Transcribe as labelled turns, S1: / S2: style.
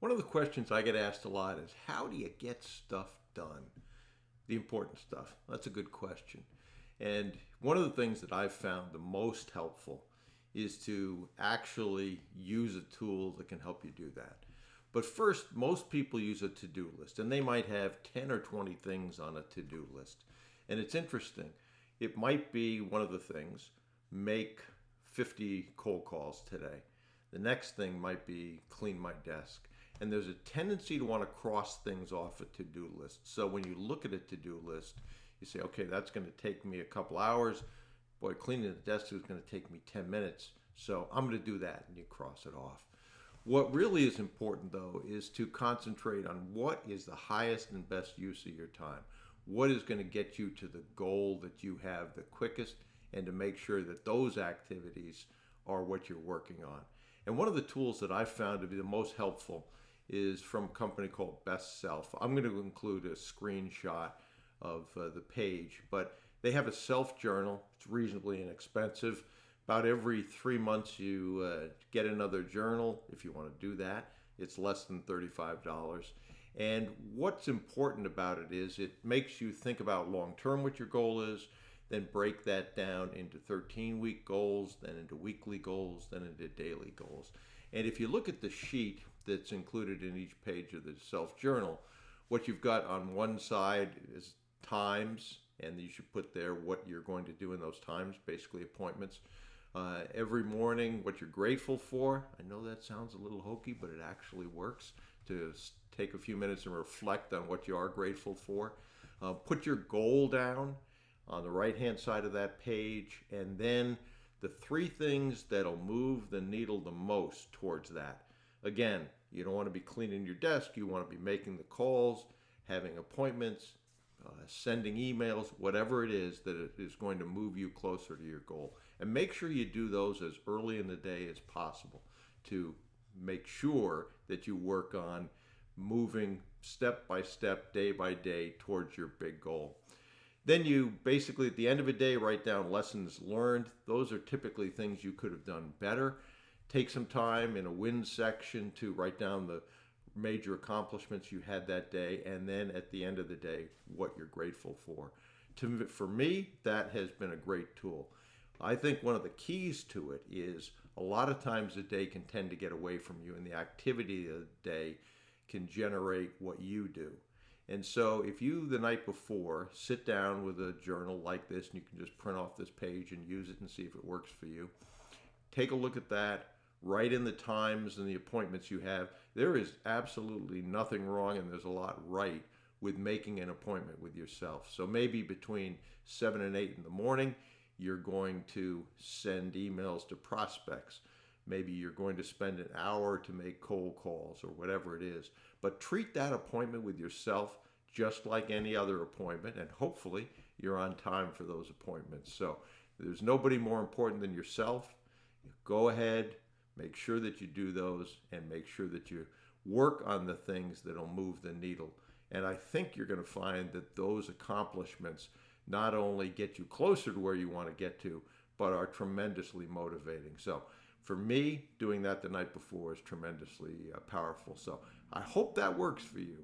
S1: One of the questions I get asked a lot is, how do you get stuff done? The important stuff. That's a good question. And one of the things that I've found the most helpful is to actually use a tool that can help you do that. But first, most people use a to-do list, and they might have 10 or 20 things on a to-do list. And it's interesting. It might be one of the things, make 50 cold calls today. The next thing might be clean my desk. And there's a tendency to want to cross things off a to-do list. So when you look at a to-do list, you say, okay, that's going to take me a couple hours. Boy, cleaning the desk is going to take me 10 minutes. So I'm going to do that, and you cross it off. What really is important, though, is to concentrate on what is the highest and best use of your time. What is going to get you to the goal that you have the quickest, and to make sure that those activities are what you're working on. And one of the tools that I've found to be the most helpful is from a company called Best Self. I'm going to include a screenshot of the page, but they have a self journal. It's reasonably inexpensive. About every 3 months you get another journal if you want to do that. It's less than $35. And what's important about it is it makes you think about long term what your goal is, then break that down into 13-week goals, then into weekly goals, then into daily goals. And if you look at the sheet that's included in each page of the self-journal, what you've got on one side is times, and you should put there what you're going to do in those times, basically appointments. Every morning, what you're grateful for. I know that sounds a little hokey, but it actually works to take a few minutes and reflect on what you are grateful for. Put your goal down on the right-hand side of that page, and then the 3 things that'll move the needle the most towards that. Again, you don't want to be cleaning your desk. You want to be making the calls, having appointments, sending emails, whatever it is that is going to move you closer to your goal. And make sure you do those as early in the day as possible to make sure that you work on moving step by step, day by day towards your big goal. Then you basically, at the end of a day, write down lessons learned. Those are typically things you could have done better. Take some time in a win section to write down the major accomplishments you had that day, and then at the end of the day, what you're grateful for. For me, that has been a great tool. I think one of the keys to it is a lot of times the day can tend to get away from you, and the activity of the day can generate what you do. And so if you, the night before, sit down with a journal like this, and you can just print off this page and use it and see if it works for you, take a look at that, write in the times and the appointments you have. There is absolutely nothing wrong, and there's a lot right with making an appointment with yourself. So maybe between 7 and 8 in the morning, you're going to send emails to prospects. Maybe you're going to spend an hour to make cold calls or whatever it is. But treat that appointment with yourself just like any other appointment, and hopefully you're on time for those appointments. So there's nobody more important than yourself. Go ahead, make sure that you do those, and make sure that you work on the things that'll move the needle. And I think you're going to find that those accomplishments not only get you closer to where you want to get to, but are tremendously motivating. So for me, doing that the night before is tremendously powerful. So I hope that works for you.